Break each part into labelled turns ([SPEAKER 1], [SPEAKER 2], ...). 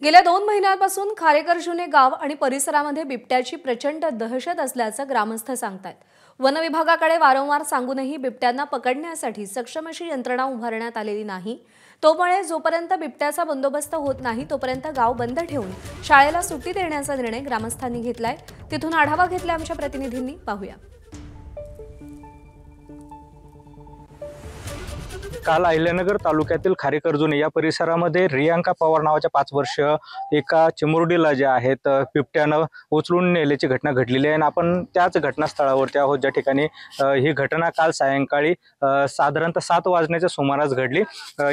[SPEAKER 1] गेल्या 2 महिन्यांपासून खारेकरजुने गाव आणि परिसरामध्ये बिबट्याची प्रचंड दहशत असल्याचं ग्रामस्थ सांगतात। वन विभागाकडे वारंवार सांगूनही बिबट्यांना पकडण्यासाठी सक्षम अशी यंत्रणा उभारण्यात आलेली नाही। तोमुळे जोपर्यंत बिबट्याचा बंदोबस्त होत नाही तोपर्यंत गाव बंद ठेवून शाळेला सुट्टी देण्याचा निर्णय ग्रामस्थांनी घेतलाय। तिथून आढावा घेतला आमच्या प्रतिनिधींनी, पाहूया।
[SPEAKER 2] काल अहिल्यानगर तालुक्यातील खारेकरजुने या परिसरामध्ये रियांका पवार नावाच्या 5 वर्षीय एका चिमुरडीला जे आहेत बिबट्यानं उचलून नेल्याची घटना घडलेली आहे आणि आपण त्याच घटनास्थळावरती आहोत ज्या ठिकाणी ही घटना काल सायंकाळी साधारणतः 7 वाजण्याच्या सुमारास घडली।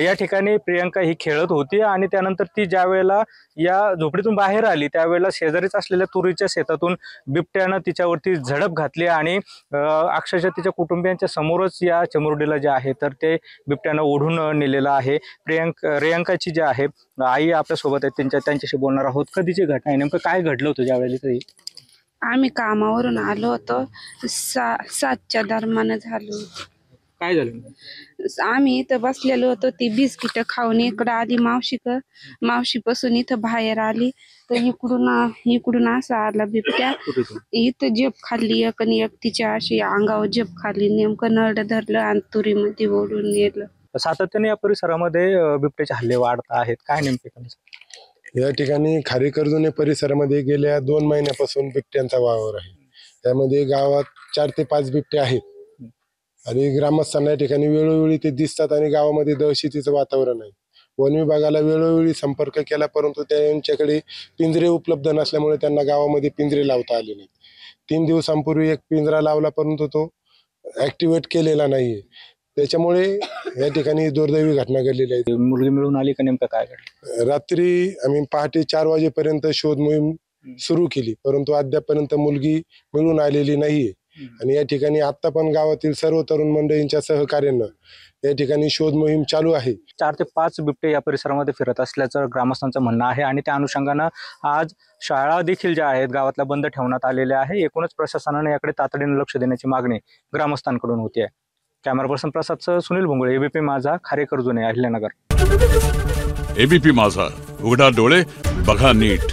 [SPEAKER 2] या ठिकाणी प्रियंका ही खेळत होती आणि त्यानंतर ती ज्या वेळेला या झोपडीतून बाहेर आली त्यावेळेला शेजारीच असलेल्या तुरीच्या शेतातून बिबट्यानं तिच्यावरती झडप घातली आणि अक्षरशः तिच्या कुटुंबियांच्या समोरच या चिमुरडीला जे आहे तर ते बिबट्यानं ओढून नेलेला आहे। रियांकाची जी आहे आई आपल्या सोबत आहे, त्यांच्याशी बोलणार आहोत। कधीची घटना आहे, नेमकं काय घडलं होतं ज्यावेळेला?
[SPEAKER 3] आम्ही कामावरून आलो होतो, 7च्या दरम्यान झालो।
[SPEAKER 2] काय झालं?
[SPEAKER 3] आम्ही इथं बसलेलो होतो, ती बिस्किट खाऊन इकडं आली मावशीपासून इथं बाहेर आली तर इकडून असा आला बिबट्या। इथं जेप खाल्ली एक आणि एक तिच्या अशी अंगावर जेप खाल्ली, नेमकं नरड धरलं आणि तुरीमध्ये ओढून नेलं।
[SPEAKER 2] सातत्याने या परिसरामध्ये बिबट्याचे हल्ले वाढत आहेत, काय नेमके?
[SPEAKER 4] या ठिकाणी खारेकरजुने परिसरामध्ये गेल्या 2 महिन्यापासून बिबट्यांचा वावर आहे। त्यामध्ये गावात 4 ते 5 बिबटे आहेत आणि ग्रामस्थांना या ठिकाणी वेळोवेळी ते दिसतात आणि गावामध्ये दहशतीचं वातावरण आहे। वन विभागाला वेळोवेळी संपर्क केला परंतु त्यांच्याकडे पिंजरे उपलब्ध नसल्यामुळे त्यांना गावामध्ये पिंजरे लावता आले नाहीत। 3 दिवसांपूर्वी एक पिंजरा लावला परंतु तो ऍक्टिव्हेट केलेला नाहीये, त्याच्यामुळे या ठिकाणी दुर्दैवी घटना घडलेली आहे।
[SPEAKER 2] मुलगी मिळून आली का, नेमकं काय घडलं?
[SPEAKER 4] रात्री आम्ही पहाटे 4 वाजेपर्यंत शोध मोहीम सुरू केली परंतु अद्यापपर्यंत मुलगी मिळून आलेली नाहीये आणि या ठिकाणी आता पण गावातील सर्व तरुण मंडळींच्या सहकार्यानं या ठिकाणी शोध मोहीम चालू आहे।
[SPEAKER 2] 4 ते 5 बिबटे या परिसरामध्ये फिरत असल्याचं ग्रामस्थांचं म्हणणं आहे आणि त्या अनुषंगानं आज शाळा देखील ज्या आहेत गावातल्या बंद ठेवण्यात आलेल्या आहे। एकूणच प्रशासनाने याकडे तातडीने लक्ष देण्याची मागणी ग्रामस्थांकडून होती आहे। कॅमेरा पर्सन प्रसादसह सुनील भोंगळे, एबीपी माझा, खारेकरजुने, अहिल्यानगर।
[SPEAKER 5] एबीपी माझा, उघडा डोळे बघा नीट।